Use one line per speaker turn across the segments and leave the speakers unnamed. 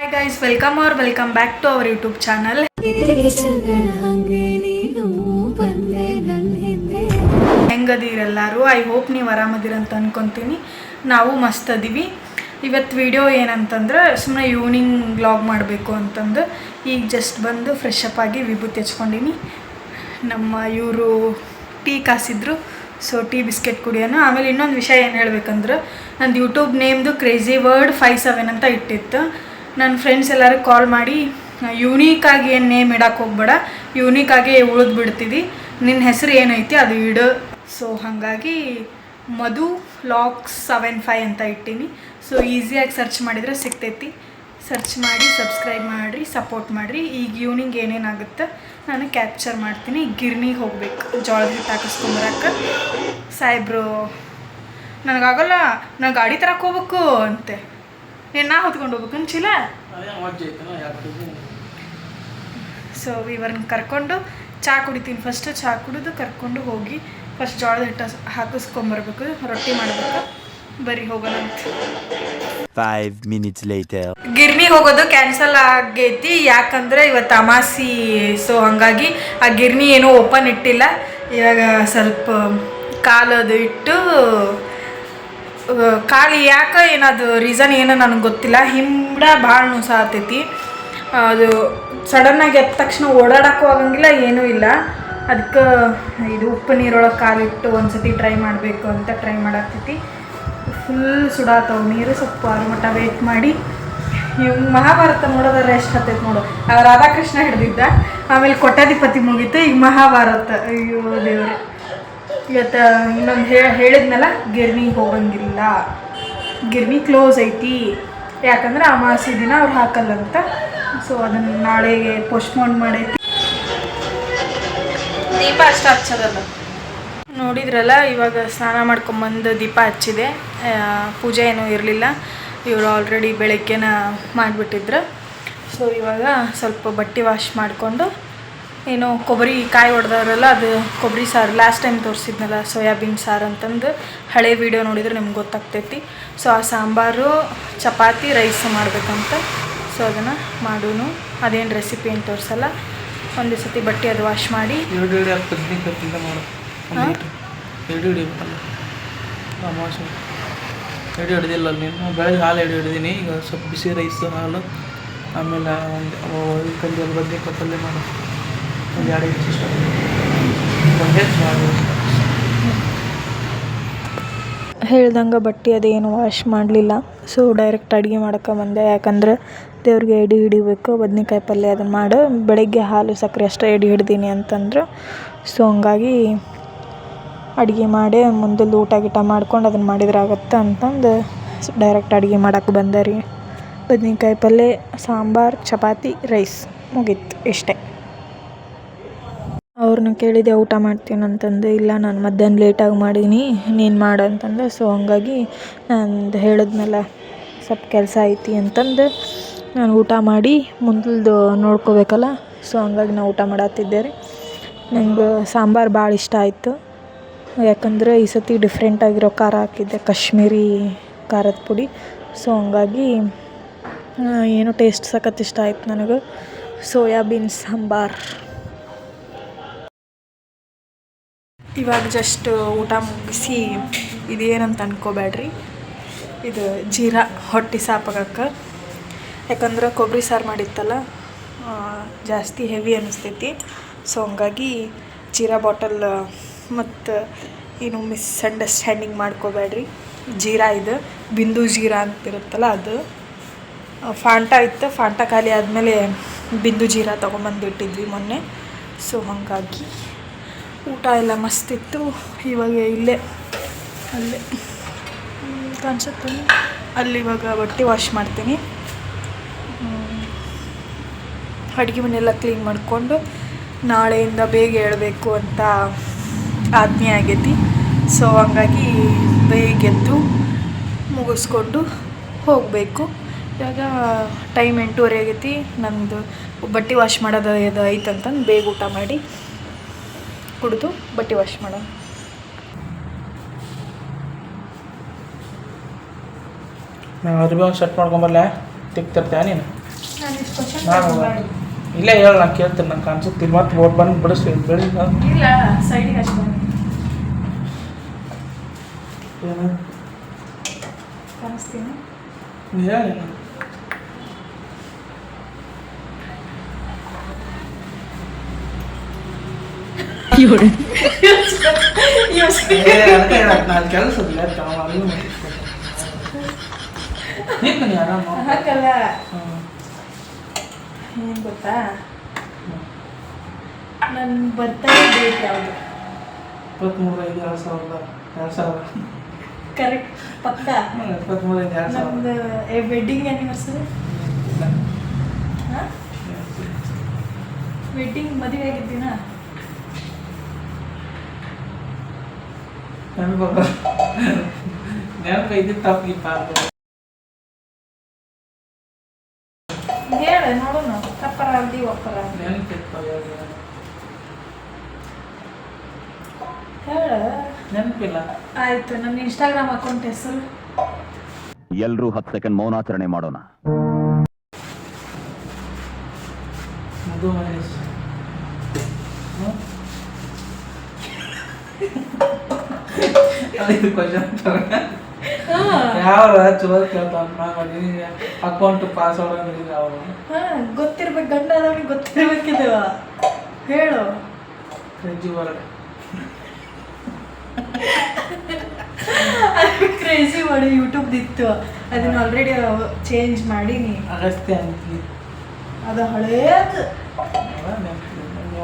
Hi guys, welcome back to our YouTube channel. ಹೆಂಗದಿರೆಲ್ಲರೂ I hope ನೀವು ಆರಾಮದಿರಂತ ಅನ್ಕೊಂತೀನಿ. ನಾವು ಮಸ್ತ್ ಅದೀವಿ. ಇವತ್ತು ವಿಡಿಯೋ ಏನಂತಂದ್ರೆ ಸುಮ್ಮನೆ ಈವ್ನಿಂಗ್ ವ್ಲಾಗ್ ಮಾಡಬೇಕು ಅಂತಂದು ಈಗ ಜಸ್ಟ್ ಬಂದು ಫ್ರೆಶ್ ಅಪ್ ಆಗಿ ವಿಭೂತಿ ಹಚ್ಕೊಂಡಿನಿ. ನಮ್ಮ ಇವರು ಟೀ ಕಾಸಿದ್ರು, ಸೊ ಟೀ ಬಿಸ್ಕೆಟ್ ಕುಡಿಯೋಣ. ಆಮೇಲೆ ಇನ್ನೊಂದು ವಿಷಯ ಏನು ಹೇಳ್ಬೇಕಂದ್ರೆ ನಂದು ಯೂಟ್ಯೂಬ್ ನೇಮ್ದು ಕ್ರೇಜಿ ವರ್ಡ್ 57 ಅಂತ ಇಟ್ಟಿತ್ತು. ನನ್ನ ಫ್ರೆಂಡ್ಸ್ ಎಲ್ಲರೂ ಕಾಲ್ ಮಾಡಿ ಯೂನೀಕಾಗಿ ಏನು ನೇಮ್ ಇಡಕ್ಕೆ ಹೋಗ್ಬೇಡ, ಯೂನೀಕಾಗಿ ಉಳಿದು ಬಿಡ್ತಿದ್ದಿ, ನಿನ್ನ ಹೆಸರು ಏನೈತಿ ಅದು ಇಡು. ಸೊ ಹಾಗಾಗಿ ಮಧು ಲಾಕ್ಸ್ 75 ಅಂತ ಇಟ್ಟೀನಿ. ಸೊ ಈಸಿಯಾಗಿ ಸರ್ಚ್ ಮಾಡಿದರೆ ಸಿಗ್ತೈತಿ. ಸರ್ಚ್ ಮಾಡಿ ಸಬ್ಸ್ಕ್ರೈಬ್ ಮಾಡಿರಿ, ಸಪೋರ್ಟ್ ಮಾಡಿರಿ. ಈಗ ಈವ್ನಿಂಗ್ ಏನೇನಾಗುತ್ತೆ ನಾನು ಕ್ಯಾಪ್ಚರ್ ಮಾಡ್ತೀನಿ. ಗಿರ್ನಿಗೆ ಹೋಗ್ಬೇಕು, ಜೋಳದ ಹಿಟ್ಟು ಹಾಕಿಸ್ಕೊಂಬರಕ್ಕೆ. ಸಾಹೇಬ್ರು ನನಗಾಗಲ್ಲ, ನಾನು ಗಾಡಿ ತರಕ್ಕೆ ಹೋಗ್ಬೇಕು ಅಂತೆ. ನೀನು ನಾ ಹೊತ್ಕೊಂಡು ಹೋಗ್ಬೇಕು ಅಂಚಿಲ್ಲ. ಸೊ ಇವ್ರನ್ನ ಕರ್ಕೊಂಡು ಚಹಾ ಕುಡಿತೀನಿ. ಫಸ್ಟು ಚಹಾ ಕುಡಿದು ಕರ್ಕೊಂಡು ಹೋಗಿ ಫಸ್ಟ್ ಜೋಳದ ಹಿಟ್ಟು ಹಾಕಿಸ್ಕೊಂಬರ್ಬೇಕು, ರೊಟ್ಟಿ ಮಾಡಬೇಕು. ಬರೀ ಹೋಗೋಣ ಅಂತ.
5 minutes later.
ಗಿರ್ನಿಗೆ ಹೋಗೋದು ಕ್ಯಾನ್ಸಲ್ ಆಗೈತಿ, ಯಾಕಂದರೆ ಇವತ್ತು ಅಮಾಸಿ. ಸೊ ಹಾಗಾಗಿ ಆ ಗಿರ್ನಿ ಏನೂ ಓಪನ್ ಇಟ್ಟಿಲ್ಲ. ಇವಾಗ ಸ್ವಲ್ಪ ಕಾಲದು ಇಟ್ಟು ಖಾಲಿ ಯಾಕೆ ಏನದು ರೀಸನ್ ಏನೋ ನನಗೆ ಗೊತ್ತಿಲ್ಲ. ಹಿಂಬಡ ಭಾಳ ನುಸಾತೈತಿ. ಅದು ಸಡನ್ನಾಗಿ ಎದ್ದ ತಕ್ಷಣ ಓಡಾಡೋಕ್ಕೂ ಆಗಂಗಿಲ್ಲ, ಏನೂ ಇಲ್ಲ. ಅದಕ್ಕೆ ಇದು ಉಪ್ಪು ನೀರೊಳಗೆ ಕಾಲಿಟ್ಟು ಒಂದು ಸತಿ ಟ್ರೈ ಮಾಡಬೇಕು ಅಂತ ಟ್ರೈ ಮಾಡಾಕ್ತೈತಿ. ಫುಲ್ ಸುಡಾತವು ನೀರು. ಸ್ವಲ್ಪ ಮಟ್ಟ ವೇಟ್ ಮಾಡಿ. ಇವ್ ಮಹಾಭಾರತ ನೋಡೋದಾದ್ರೆ ಎಷ್ಟು ಹತ್ತೈತೆ ನೋಡು. ರಾಧಾಕೃಷ್ಣ ಹಿಡ್ದಿದ್ದ, ಆಮೇಲೆ ಕೊಟ್ಟಾಧಿಪತಿ ಮುಗೀತು, ಈಗ ಮಹಾಭಾರತ. ಅಯ್ಯೋ ದೇವ್ರೆ. ಇವತ್ತು ಇನ್ನೊಂದು ಹೇಳಿದ್ನಲ್ಲ, ಗಿರ್ನಿಗೆ ಹೋಗಂಗಿಲ್ಲ, ಗಿರ್ನಿ ಕ್ಲೋಸ್ ಐತಿ. ಯಾಕಂದ್ರೆ ಅಮಾವಾಸ್ಯೆ ದಿನ ಅವ್ರು ಹಾಕಲ್ಲಂತ. ಸೊ ಅದನ್ನು ನಾಳೆಗೆ ಪೋಸ್ಟ್ಪೋನ್ ಮಾಡೈತಿ. ದೀಪ ಅಷ್ಟು ಹಚ್ಚೋದಲ್ಲ ನೋಡಿದ್ರಲ್ಲ. ಇವಾಗ ಸ್ನಾನ ಮಾಡ್ಕೊಂಬಂದು ದೀಪ ಹಚ್ಚಿದೆ. ಪೂಜೆ ಏನೂ ಇರಲಿಲ್ಲ, ಇವರು ಆಲ್ರೆಡಿ ಬೆಳಗ್ಗೆನ ಮಾಡಿಬಿಟ್ಟಿದ್ರು. ಸೊ ಇವಾಗ ಸ್ವಲ್ಪ ಬಟ್ಟೆ ವಾಶ್ ಮಾಡಿಕೊಂಡು ಏನೋ ಕೊಬ್ಬರಿ ಕಾಯಿ ಹೊಡೆದವ್ರಲ್ಲ, ಅದು ಕೊಬ್ಬರಿ ಸಾರು ಲಾಸ್ಟ್ ಟೈಮ್ ತೋರಿಸಿದ್ನಲ್ಲ, ಸೋಯಾಬೀನ್ ಸಾರು ಅಂತಂದು ಹಳೆ ವೀಡಿಯೋ ನೋಡಿದ್ರೆ ನಿಮ್ಗೆ ಗೊತ್ತಾಗ್ತೈತಿ. ಸೊ ಆ ಸಾಂಬಾರು, ಚಪಾತಿ, ರೈಸ್ ಮಾಡಬೇಕಂತ. ಸೊ ಅದನ್ನು ಮಾಡೂನು. ಅದೇನು ರೆಸಿಪಿ ಏನು ತೋರಿಸಲ್ಲ. ಒಂದು ಸತಿ ಬಟ್ಟೆ ಅದು ವಾಶ್ ಮಾಡಿ
ಎಡೆ ಹಿಡಿದಿಲ್ಲ ನೀನು. ಬೆಳಗ್ಗೆ ಹಾಲು ಹಿಡಿದೀನಿ. ಈಗ ಸ್ವಲ್ಪ ಬಿಸಿ ರೈಸ್, ಹಾಲು, ಆಮೇಲೆ ಒಂದು ಕಲ್ಲಿ ಬದನೆಕಾಯಿ ಪಲ್ಯ ಮಾಡು. ಒಂದು 2 ಇಂಚ್ ಇಷ್ಟ
ಹೇಳ್ದಂಗೆ ಬಟ್ಟೆ ಅದೇನು ವಾಶ್ ಮಾಡಲಿಲ್ಲ. ಸೊ ಡೈರೆಕ್ಟ್ ಅಡುಗೆ ಮಾಡೋಕೆ ಬಂದೆ. ಯಾಕಂದ್ರೆ ದೇವ್ರಿಗೆ ಎಡೆ ಹಿಡಿಬೇಕು, ಬದ್ನೆಕಾಯಿ ಪಲ್ಯ ಅದನ್ನು ಮಾಡು. ಬೆಳಗ್ಗೆ ಹಾಲು ಸಕ್ಕರೆ ಅಷ್ಟೇ ಎಡೆ ಹಿಡ್ದೀನಿ ಅಂತಂದ್ರು. ಸೊ ಹಂಗಾಗಿ ಅಡುಗೆ ಮಾಡಿ ಮುಂದೆಲ್ಲ ಊಟ ಗೀಟ ಮಾಡ್ಕೊಂಡು ಅದನ್ನು ಮಾಡಿದ್ರೆ ಆಗುತ್ತೆ ಅಂತಂದು ಡೈರೆಕ್ಟ್ ಅಡುಗೆ ಮಾಡೋಕೆ ಬಂದೆ ರೀ. ಬದ್ನೆಕಾಯಿ ಪಲ್ಯ, ಸಾಂಬಾರು, ಚಪಾತಿ, ರೈಸ್ ಮುಗೀತು ಇಷ್ಟೇ. ಅವ್ರನ್ನ ಕೇಳಿದೆ ಊಟ ಮಾಡ್ತೀನಿ ಅಂತಂದು. ಇಲ್ಲ ನಾನು ಮಧ್ಯಾಹ್ನ ಲೇಟಾಗಿ ಮಾಡೀನಿ, ನೀನು ಮಾಡು ಅಂತಂದೆ. ಸೊ ಹಂಗಾಗಿ ನಾನು ಹೇಳಿದ್ನಲ್ಲ ಸ್ವಲ್ಪ ಕೆಲಸ ಐತಿ ಅಂತಂದು ನಾನು ಊಟ ಮಾಡಿ ಮುಂದಲ್ದು ನೋಡ್ಕೋಬೇಕಲ್ಲ. ಸೊ ಹಂಗಾಗಿ ನಾನು ಊಟ ಮಾಡತ್ತಿದ್ದೆ ರೀ. ನಂಗೆ ಸಾಂಬಾರು ಭಾಳ ಇಷ್ಟ ಆಯಿತು. ಯಾಕಂದರೆ ಈ ಸತಿ ಡಿಫ್ರೆಂಟಾಗಿರೋ ಖಾರ ಹಾಕಿದ್ದೆ, ಕಾಶ್ಮೀರಿ ಖಾರದ ಪುಡಿ. ಸೊ ಹಂಗಾಗಿ ಏನೋ ಟೇಸ್ಟ್ ಸಖತ್ ಇಷ್ಟ ಆಯ್ತು ನನಗೆ. ಸೋಯಾಬೀನ್ ಸಾಂಬಾರು. ಇವಾಗ ಜಸ್ಟ್ ಊಟ ಮುಗಿಸಿ ಇದೇನಂತ ಅನ್ಕೋಬೇಡ್ರಿ, ಇದು ಜೀರಾ ಹೊಟ್ಟೆ ಸಾಪಾಗಕ್ಕೆ. ಯಾಕಂದ್ರೆ ಕೊಬ್ಬರಿ ಸಾರು ಮಾಡಿತ್ತಲ್ಲ, ಜಾಸ್ತಿ ಹೆವಿ ಅನ್ನಿಸ್ತೈತಿ. ಸೊ ಹಂಗಾಗಿ ಜೀರಾ ಬಾಟಲ್ ಮತ್ತು ಏನು ಮಿಸ್ಅಂಡರ್ಸ್ಟ್ಯಾಂಡಿಂಗ್ ಮಾಡ್ಕೋಬೇಡ್ರಿ. ಜೀರಾ ಇದು ಬಿಂದು ಜೀರಾ ಅಂತಿರುತ್ತಲ್ಲ ಅದು. ಫಾಂಟಾ ಇತ್ತು, ಫಾಂಟಾ ಖಾಲಿ ಆದಮೇಲೆ ಬಿಂದು ಜೀರಾ ತೊಗೊಂಬಂದಿಟ್ಟಿದ್ವಿ ಮೊನ್ನೆ. ಸೊ ಹಾಗಾಗಿ ಊಟ ಎಲ್ಲ ಮಸ್ತಿತ್ತು. ಇವಾಗ ಅಲ್ಲೇ ಕಾಣಿಸುತ್ತೆ ಅಲ್ಲಿ. ಇವಾಗ ಬಟ್ಟೆ ವಾಶ್ ಮಾಡ್ತೀನಿ. ಅಡುಗೆ ಮನೆಯೆಲ್ಲ ಕ್ಲೀನ್ ಮಾಡಿಕೊಂಡು ನಾಳೆಯಿಂದ ಬೇಗ ಏಳಬೇಕು ಅಂತ ಆಜ್ಞೆ ಆಗೈತಿ. ಸೊ ಹಂಗಾಗಿ ಬೇಗ ಎದ್ದು ಮುಗಿಸ್ಕೊಂಡು ಹೋಗಬೇಕು. ಇವಾಗ ಟೈಮ್ 8:30 ಆಗೈತಿ. ನಮ್ಮದು ಬಟ್ಟೆ ವಾಶ್ ಮಾಡೋದು ಇದು ಐತಂತಂದು ಬೇಗ ಊಟ ಮಾಡಿ ಕುಡಿದು ಬಟ್ಟೆ ವಾಶ್ ಮಾಡೋಣ.
ಅರ್ಬಿ ಒಂದು ಸೆಟ್ ಮಾಡ್ಕೊಂಬರಲ್ಲ, ತಿಕ್ತಿರ್ತೀಯ ನೀನು?
ನಾನು ಇಷ್ಟು ಕ್ವಶನ್
ನಾನು ಇಲ್ಲೇ ಹೇಳ ನಾನು ಕೇಳ್ತೀನಿ ನಂಗೆ ಅನ್ಸುತ್ತೆ ಮತ್ತೆ ಓಟ್ ಬಂದು ಬಿಡಿಸ್ತೀವಿ ಬೆಳಿ
ಇಲ್ಲ ಸೈಡಿಗೆ ಅಷ್ಟು ಬನ್ನಿ
ಏನು
ಕಾಣಿಸ್ತೀನಿ
ಹೇಳಿ ನಾನು ಕೆಲಸದಿಲ್ಲ ನೀನು ಆರಾಮ
ಹಾಕಲ್ಲ ಏನು ಗೊತ್ತಾ ನನ್ನ ಬರ್ತಡೇ ಡೇಟ್ ಯಾವುದು
23/5/2000
ಕರೆಕ್ಟ್ ಪಕ್ಕ
23/5/2000
ನಮ್ದು ವೆಡ್ಡಿಂಗ್ ಆ್ಯನಿವರ್ಸರಿ ಹಾಂ ವೆಡ್ಡಿಂಗ್ ಮದುವೆ ಆಗಿದ್ದೀನ
ನೆನಪೈತಿ ತಪ್ಪಿಪ್ಪ
ಹೇಳು ನೋಡೋಣ ತಪ್ಪರ ಅಲ್ದಿ ಒಪ್ಪರ
ನೆನಪಿಪ್ಪ
ಹೇಳು
ನೆನಪಿಲ್ಲ
ಆಯ್ತು ನನ್ನ ಇನ್ಸ್ಟಾಗ್ರಾಮ್ ಅಕೌಂಟ್ ಹೆಸರು
ಎಲ್ರೂ 10 ಸೆಕೆಂಡ್ ಮೌನಾಚರಣೆ ಮಾಡೋಣ.
ಮಧು ಮಹೇಶ್ ಇದು ಕ್ವಶನ್ ಯಾವ ಚಲೋ ಕೇಳ್ತಾವ ಅಕೌಂಟ್ ಪಾಸ್ವರ್ಡ್ ಯಾವ
ಹಾಂ ಗೊತ್ತಿರ್ಬೇಕು ಗಂಡ ಆದವ್ರಿಗೆ ಗೊತ್ತಿರ್ಬೇಕಿದವ ಹೇಳು
ಕ್ರೇಜಿ ವರ್ಡ್
ಕ್ರೇಜಿ ವರ್ಡ್ ಯೂಟ್ಯೂಬ್ದಿತ್ತು ಅದನ್ನ ಆಲ್ರೆಡಿ ಚೇಂಜ್ ಮಾಡೀನಿ
ಅಗಸ್ತ್ಯ ಅಂತೀವಿ
ಅದು ಹಳೇದು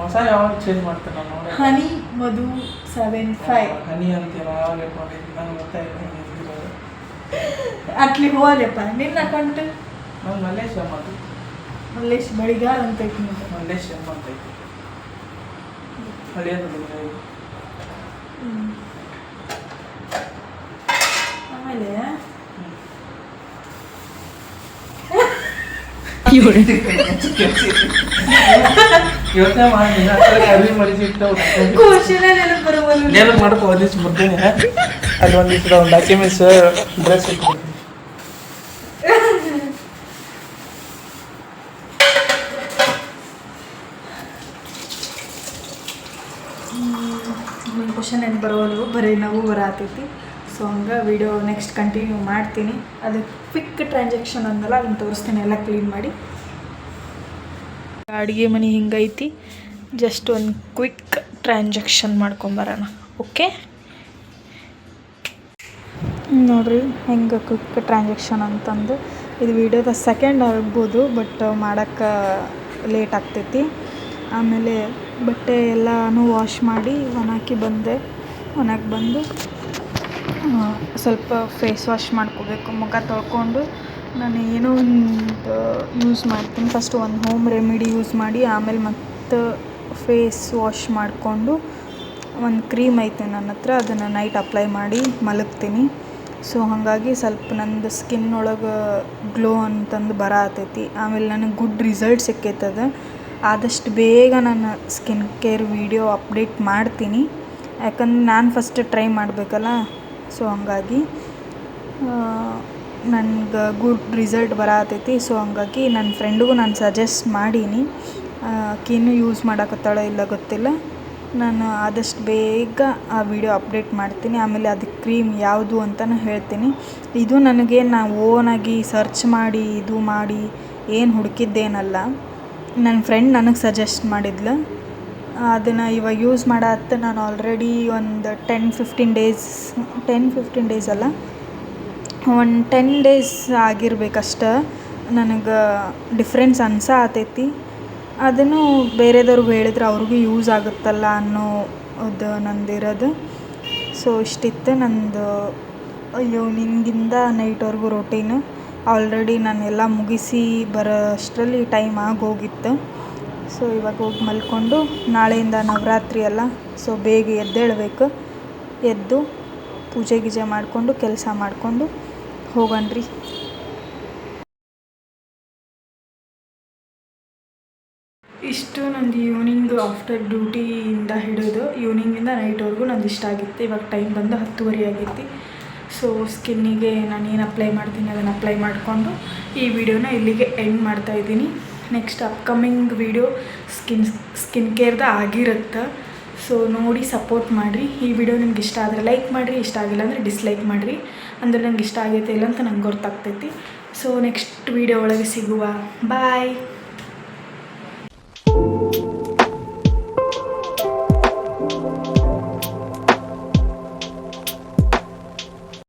ಹೊಸ ಯಾವಾಗ ಚೇಂಜ್ ಮಾಡ್ತೇನೆ ನಾನು ನೋಡಿ
ಹನಿ ಮಧು 75
ಹನಿ ಅಂತೀರ ಯಾವಾಗ ಇಟ್ಕೊಂಡಿದ್ದೀನಿ ನನಗೆ ಗೊತ್ತಾಯ್ತು
ಅಟ್ಲಿ ಹೋಗಲ್ಲಪ್ಪ ನಿನ್ನ ಅಕೌಂಟ್
ನಾನು ಮಲ್ಲೇಶ್ ಎಮ್ ಅಂತ
ಮಲ್ಲೇಶ್ ಬಳಿಗಾರ್ ಅಂತ ಐತಿ
ಮಲ್ಲೇಶ್ ಎಮ್ ಅಂತ ಐತಿ ಹಳಿಯೋದು
ಆಮೇಲೆ
ಯೋಚನೆ ಮಾಡಿ ಅರ್ವಿ ಮಡಿಸಿಟ್ಟು
ಕ್ವಶನ್ ನೆನಪು ಬರುವಲ್ಲ
ನೆನಪು ಮಾಡ್ಕೊ ಒಂದಿವ್ಸ ಬರ್ತೀನಿ ಅಲ್ಲಿ ಒಂದಿವ್ಸ ಒಂದು ಡಾಕ್ಯುಮೆಂಟ್ಸ್ ಡ್ರೆಸ್ ಇಟ್ಕೊಡ್ತೀನಿ
ಒಂದು ಕ್ವಶನ್ ನೆನಪು ಬರೋದು ಬರೀ ನಗು ಬರತೈತಿ ಸೊ ಹಂಗೆ ವಿಡಿಯೋ ನೆಕ್ಸ್ಟ್ ಕಂಟಿನ್ಯೂ ಮಾಡ್ತೀನಿ ಅದು ಕ್ವಿಕ್ ಟ್ರಾನ್ಸಾಕ್ಷನ್ ಅಂದಲ್ಲ ಅದನ್ನು ತೋರಿಸ್ತೀನಿ ಎಲ್ಲ ಕ್ಲೀನ್ ಮಾಡಿ ಅಡುಗೆ ಮನೆ ಹಿಂಗೈತಿ ಜಸ್ಟ್ ಒಂದು ಕ್ವಿಕ್ ಟ್ರಾನ್ಸಾಕ್ಷನ್ ಮಾಡ್ಕೊಂಬರೋಣ ಓಕೆ ನೋಡಿರಿ ಹೆಂಗೆ ಕ್ವಿಕ್ ಟ್ರಾನ್ಸಾಕ್ಷನ್ ಅಂತಂದು ಇದು ವಿಡಿಯೋದ ಸೆಕೆಂಡ್ ಆಗ್ಬೋದು ಬಟ್ ಮಾಡೋಕ್ಕೆ ಲೇಟ್ ಆಗ್ತೈತಿ ಆಮೇಲೆ ಬಟ್ಟೆ ಎಲ್ಲನೂ ವಾಶ್ ಮಾಡಿ ಒಣಾಕಿ ಬಂದೆ ಒಣಗಿ ಬಂದು ಸ್ವಲ್ಪ ಫೇಸ್ ವಾಶ್ ಮಾಡ್ಕೋಬೇಕು ಮುಖ ತೊಳ್ಕೊಂಡು ನಾನು ಏನೋ ಒಂದು ಯೂಸ್ ಮಾಡ್ತೀನಿ ಫಸ್ಟ್ ಒಂದು ಹೋಮ್ ರೆಮಿಡಿ ಯೂಸ್ ಮಾಡಿ ಆಮೇಲೆ ಮತ್ತು ಫೇಸ್ ವಾಶ್ ಮಾಡಿಕೊಂಡು ಒಂದು ಕ್ರೀಮ್ ಐತೆ ನನ್ನ ಹತ್ರ ಅದನ್ನು ನೈಟ್ ಅಪ್ಲೈ ಮಾಡಿ ಮಲಗ್ತೀನಿ ಸೊ ಹಾಗಾಗಿ ಸ್ವಲ್ಪ ನಂದು ಸ್ಕಿನ್ ಒಳಗೆ ಗ್ಲೋ ಅಂತಂದು ಬರತೈತಿ ಆಮೇಲೆ ನನಗೆ ಗುಡ್ ರಿಸಲ್ಟ್ ಸಿಕ್ಕೈತದ ಆದಷ್ಟು ಬೇಗ ನಾನು ಸ್ಕಿನ್ ಕೇರ್ ವಿಡಿಯೋ ಅಪ್ಡೇಟ್ ಮಾಡ್ತೀನಿ ಯಾಕಂದ್ರೆ ನಾನು ಫಸ್ಟ್ ಟ್ರೈ ಮಾಡಬೇಕಲ್ಲ ಸೊ ಹಂಗಾಗಿ ನನಗೆ ಗುಡ್ ರಿಸಲ್ಟ್ ಬರತೈತಿ ಸೊ ಹಂಗಾಗಿ ನನ್ನ ಫ್ರೆಂಡಿಗೂ ನಾನು ಸಜೆಸ್ಟ್ ಮಾಡೀನಿ ಆಕಿನೂ ಯೂಸ್ ಮಾಡಕತ್ತಾಳ ಇಲ್ಲ ಗೊತ್ತಿಲ್ಲ ನಾನು ಆದಷ್ಟು ಬೇಗ ಆ ವಿಡಿಯೋ ಅಪ್ಡೇಟ್ ಮಾಡ್ತೀನಿ ಆಮೇಲೆ ಅದಕ್ಕೆ ಕ್ರೀಮ್ ಯಾವುದು ಅಂತಲೂ ಹೇಳ್ತೀನಿ ಇದು ನನಗೆ ನಾನು ಓನಾಗಿ ಸರ್ಚ್ ಮಾಡಿ ಇದು ಮಾಡಿ ಏನು ಹುಡುಕಿದ್ದೇನಲ್ಲ ನನ್ನ ಫ್ರೆಂಡ್ ನನಗೆ ಸಜೆಸ್ಟ್ ಮಾಡಿದ್ಲು ಅದನ್ನು ಇವಾಗ ಯೂಸ್ ಮಾಡತ್ತೆ ನಾನು ಆಲ್ರೆಡಿ ಒಂದು 10-15 ಡೇಸ್ ಅಲ್ಲ ಒಂದು 10 ಡೇಸ್ ಆಗಿರ್ಬೇಕಷ್ಟ ನನಗೆ ಡಿಫ್ರೆನ್ಸ್ ಅನ್ಸಾತೈತಿ ಅದನ್ನು ಬೇರೆದವ್ರಿಗೆ ಹೇಳಿದ್ರೆ ಅವ್ರಿಗೂ ಯೂಸ್ ಆಗುತ್ತಲ್ಲ ಅನ್ನೋದು ನಂದಿರೋದು ಸೊ ಇಷ್ಟಿತ್ತು ನಂದು ಈವ್ನಿಂಗಿಂದ ನೈಟ್ವರೆಗೂ ರೊಟೀನು ಆಲ್ರೆಡಿ ನಾನೆಲ್ಲ ಮುಗಿಸಿ ಬರೋ ಅಷ್ಟರಲ್ಲಿ ಟೈಮ್ ಆಗೋಗಿತ್ತು ಸೊ ಇವಾಗ ಹೋಗಿ ಮಲ್ಕೊಂಡು ನಾಳೆಯಿಂದ ನವರಾತ್ರಿ ಅಲ್ಲ ಸೊ ಬೇಗ ಎದ್ದೇಳಬೇಕು ಎದ್ದು ಪೂಜೆ ಗೀಜೆ ಮಾಡಿಕೊಂಡು ಕೆಲಸ ಮಾಡಿಕೊಂಡು ಹೋಗೋಣ್ರಿ ಇಷ್ಟು ನಂದು ಈವ್ನಿಂಗ್ ಆಫ್ಟರ್ ಡ್ಯೂಟಿಯಿಂದ ಹಿಡಿದು ಈವ್ನಿಂಗಿಂದ ನೈಟ್ವರೆಗೂ ನಂದು ಇಷ್ಟ ಆಗಿತ್ತು ಇವಾಗ ಟೈಮ್ ಬಂದು 10:30 ಆಗೈತಿ ಸೊ ಸ್ಕಿನ್ನಿಗೆ ನಾನೇನು ಅಪ್ಲೈ ಮಾಡ್ತೀನಿ ಅದನ್ನು ಅಪ್ಲೈ ಮಾಡಿಕೊಂಡು ಈ ವಿಡಿಯೋನ ಇಲ್ಲಿಗೆ ಎಂಡ್ ಮಾಡ್ತಾಯಿದ್ದೀನಿ. ನೆಕ್ಸ್ಟ್ ಅಪ್ಕಮಿಂಗ್ ವಿಡಿಯೋ ಸ್ಕಿನ್ ಕೇರ್ದು ಆಗಿರುತ್ತೆ. ಸೊ ನೋಡಿ ಸಪೋರ್ಟ್ ಮಾಡಿರಿ. ಈ ವಿಡಿಯೋ ನಿಮ್ಗೆ ಇಷ್ಟ ಆದರೆ ಲೈಕ್ ಮಾಡಿರಿ, ಇಷ್ಟ ಆಗಿಲ್ಲ ಅಂದರೆ ಡಿಸ್ಲೈಕ್ ಮಾಡಿರಿ. ಅಂದರೆ ನಂಗೆ ಇಷ್ಟ ಆಗೈತೆ ಇಲ್ಲ ಅಂತ ನಂಗೆ ಗೊತ್ತಾಗ್ತೈತಿ. ಸೊ ನೆಕ್ಸ್ಟ್ ವಿಡಿಯೋ ಒಳಗೆ ಸಿಗುವ. ಬಾಯ್.